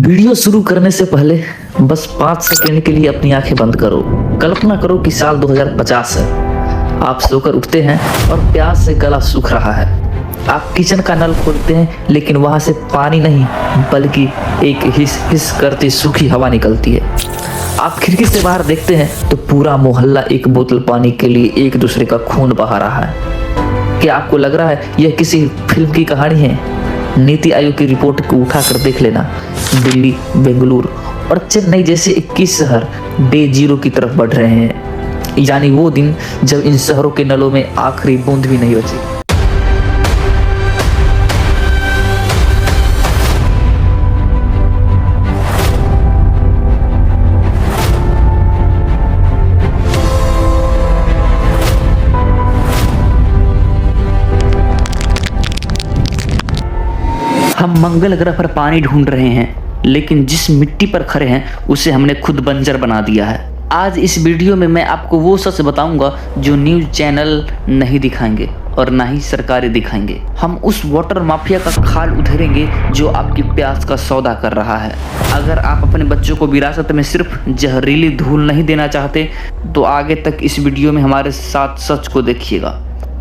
Video शुरू करने से पहले बस 5 सेकंड के लिए अपनी आंखें बंद करो। कल्पना करो कि साल 2050 है। आप सोकर उठते हैं और प्यास से गला सूख रहा है। आप किचन का नल खोलते हैं लेकिन वहां से पानी नहीं बल्कि एक हिस हिस करती सूखी हवा निकलती है। आप खिड़की से बाहर देखते हैं तो पूरा मोहल्ला एक बोतल पानी के लिए एक दूसरे का खून बहा रहा है। क्या आपको लग रहा है यह किसी फिल्म की कहानी है? नीति आयोग की रिपोर्ट को उठाकर देख लेना। दिल्ली, बेंगलुरु और चेन्नई जैसे 21 शहर डे 0 की तरफ बढ़ रहे हैं, यानी वो दिन जब इन शहरों के नलों में आखिरी बूंद भी नहीं बची। हम मंगल ग्रह पर पानी ढूंढ रहे हैं, लेकिन जिस मिट्टी पर खड़े हैं उसे हमने खुद बंजर बना दिया है। आज इस वीडियो में मैं आपको वो सच बताऊंगा जो न्यूज़ चैनल नहीं दिखाएंगे और ना ही सरकारें दिखाएंगे। हम उस वाटर माफिया का खाल उधेड़ेंगे जो आपकी प्यास का सौदा कर रहा है। अगर आप अपने बच्चों को विरासत में सिर्फ जहरीली धूल नहीं देना चाहते तो आगे तक इस वीडियो में हमारे साथ सच को देखिएगा।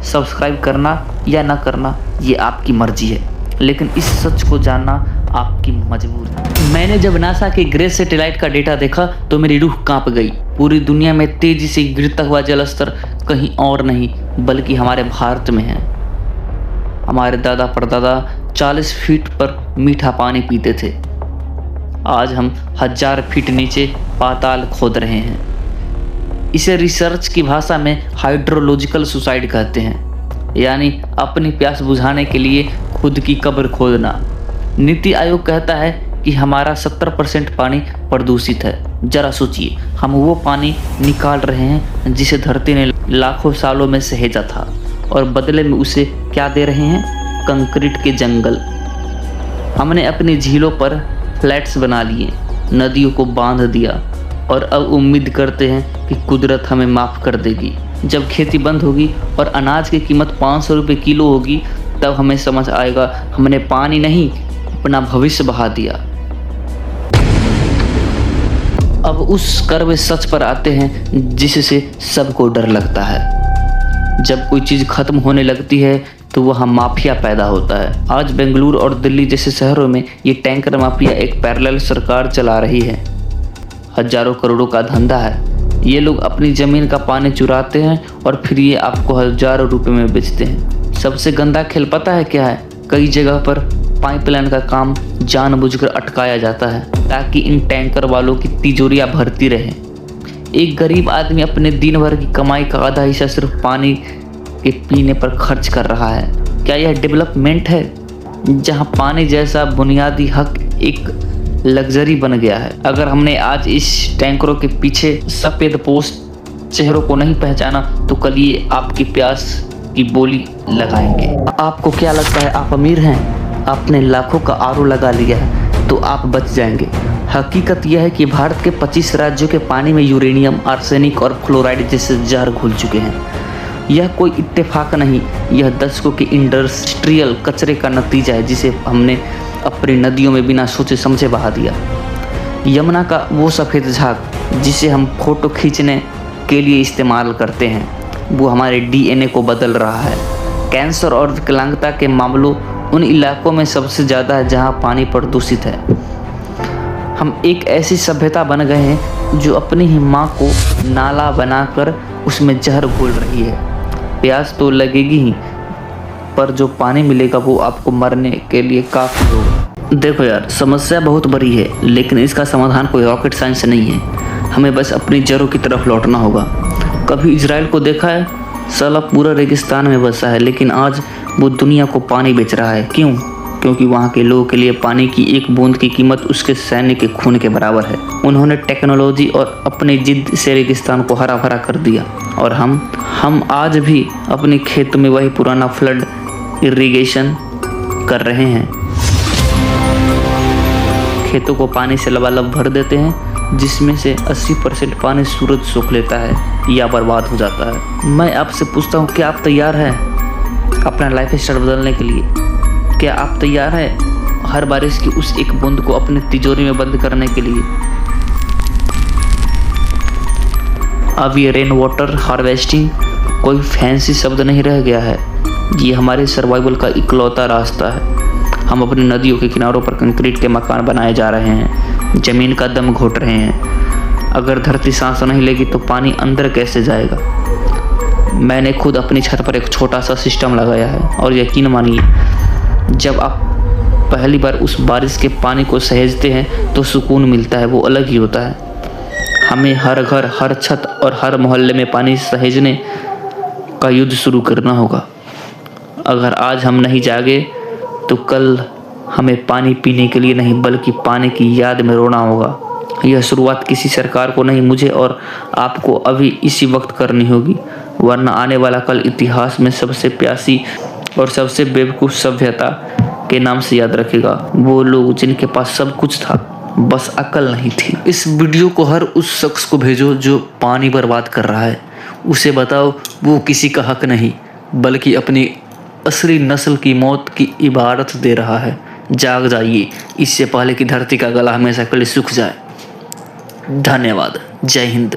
सब्सक्राइब करना या ना करना ये आपकी मर्जी है, लेकिन इस सच को जानना आपकी मजबूरी है। मैंने जब नासा के ग्रे सैटेलाइट का डेटा देखा तो मेरी रूह कांप गई। पूरी दुनिया में तेजी से गिरता हुआ जलस्तर कहीं और नहीं बल्कि हमारे भारत में है। हमारे दादा परदादा 40 फीट पर मीठा पानी पीते थे। आज हम 1000 फीट नीचे पाताल खोद रहे हैं। इसे रिसर्च की भाषा में हाइड्रोलॉजिकल सुसाइड कहते हैं, यानी अपनी प्यास बुझाने के लिए खुद की कब्र खोदना। नीति आयोग कहता है कि हमारा 70% पानी प्रदूषित है। जरा सोचिए, हम वो पानी निकाल रहे हैं जिसे धरती ने लाखों सालों में सहेजा था, और बदले में उसे क्या दे रहे हैं? कंक्रीट के जंगल। हमने अपनी झीलों पर फ्लैट्स बना लिए, नदियों को बांध दिया और अब उम्मीद करते हैं कि कुदरत हमें माफ़ कर देगी। जब खेती बंद होगी और अनाज की कीमत 500 रुपये किलो होगी तब हमें समझ आएगा हमने पानी नहीं अपना भविष्य बहा दिया। अब उस कड़वे सच पर आते हैं जिससे सबको डर लगता है। जब कोई चीज़ खत्म होने लगती है तो वह माफिया पैदा होता है। आज बेंगलुरु और दिल्ली जैसे शहरों में ये टैंकर माफिया एक पैरेलल सरकार चला रही है। हजारों करोड़ों का धंधा है। ये लोग अपनी ज़मीन का पानी चुराते हैं और फिर ये आपको हजारों रुपए में बेचते हैं। सबसे गंदा खेल पता है क्या है? कई जगह पर पाइपलाइन का काम जानबूझकर अटकाया जाता है ताकि इन टैंकर वालों की तिजोरियां भरती रहें। एक गरीब आदमी अपने दिन भर की कमाई का आधा हिस्सा सिर्फ पानी के पीने पर खर्च कर रहा है। क्या यह डेवलपमेंट है, जहां पानी जैसा बुनियादी हक एक लग्जरी बन गया है? अगर हमने आज इस टैंकरों के पीछे सफ़ेद पोस्ट चेहरों को नहीं पहचाना तो कल ये आपकी प्यास की बोली लगाएंगे। आपको क्या लगता है आप अमीर हैं? आपने लाखों का आरओ लगा लिया है तो आप बच जाएंगे। हकीकत यह है कि भारत के 25 राज्यों के पानी में यूरेनियम, आर्सेनिक और फ्लोराइड जैसे जहर घुल चुके हैं। यह कोई इत्तेफाक नहीं, यह दशकों के इंडस्ट्रियल कचरे का नतीजा है जिसे हमने अपनी नदियों में बिना सोचे समझे बहा दिया। यमुना का वो सफ़ेद झाग जिसे हम फोटो खींचने के लिए इस्तेमाल करते हैं वो हमारे डीएनए को बदल रहा है। कैंसर और विकलांगता के मामलों उन इलाकों में सबसे ज़्यादा है जहां पानी प्रदूषित है। हम एक ऐसी सभ्यता बन गए हैं जो अपनी ही माँ को नाला बनाकर उसमें जहर घोल रही है। प्यास तो लगेगी ही, पर जो पानी मिलेगा वो आपको मरने के लिए काफ़ी होगा। देखो यार, समस्या बहुत बड़ी है लेकिन इसका समाधान कोई रॉकेट साइंस नहीं है। हमें बस अपनी जड़ों की तरफ लौटना होगा। कभी इजराइल को देखा है? साला पूरा रेगिस्तान में बसा है लेकिन आज वो दुनिया को पानी बेच रहा है। क्यों? क्योंकि वहाँ के लोगों के लिए पानी की एक बूंद की कीमत उसके सैन्य के खून के बराबर है। उन्होंने टेक्नोलॉजी और अपनी जिद से रेगिस्तान को हरा भरा कर दिया, और हम आज भी अपने खेतों में वही पुराना फ्लड इरिगेशन कर रहे हैं। खेतों को पानी से लबालब भर देते हैं जिसमें से 80% पानी सूरज सोख लेता है या बर्बाद हो जाता है। मैं आपसे पूछता हूँ, क्या आप तैयार हैं अपना लाइफ स्टाइल बदलने के लिए? क्या आप तैयार हैं हर बारिश की उस एक बूंद को अपनी तिजोरी में बंद करने के लिए। अब ये रेन वाटर हार्वेस्टिंग कोई फैंसी शब्द नहीं रह गया है, ये हमारे सर्वाइवल का इकलौता रास्ता है। हम अपनी नदियों के किनारों पर कंक्रीट के मकान बनाए जा रहे हैं, ज़मीन का दम घोट रहे हैं। अगर धरती सांस नहीं लेगी तो पानी अंदर कैसे जाएगा। मैंने खुद अपनी छत पर एक छोटा सा सिस्टम लगाया है और यकीन मानिए, जब आप पहली बार उस बारिश के पानी को सहेजते हैं तो सुकून मिलता है, वो अलग ही होता है। हमें हर घर, हर छत और हर मोहल्ले में पानी सहेजने का युद्ध शुरू करना होगा। अगर आज हम नहीं जागे तो कल हमें पानी पीने के लिए नहीं बल्कि पानी की याद में रोना होगा। यह शुरुआत किसी सरकार को नहीं, मुझे और आपको अभी इसी वक्त करनी होगी, वरना आने वाला कल इतिहास में सबसे प्यासी और सबसे बेवकूफ़ सभ्यता के नाम से याद रखेगा। वो लोग जिनके पास सब कुछ था, बस अकल नहीं थी। इस वीडियो को हर उस शख्स को भेजो जो पानी बर्बाद कर रहा है। उसे बताओ वो किसी का हक नहीं बल्कि अपनी असली नस्ल की मौत की इबारत दे रहा है। जाग जाइए, इससे पहले कि धरती का गला हमेशा के लिए सूख जाए। धन्यवाद। जय हिंद।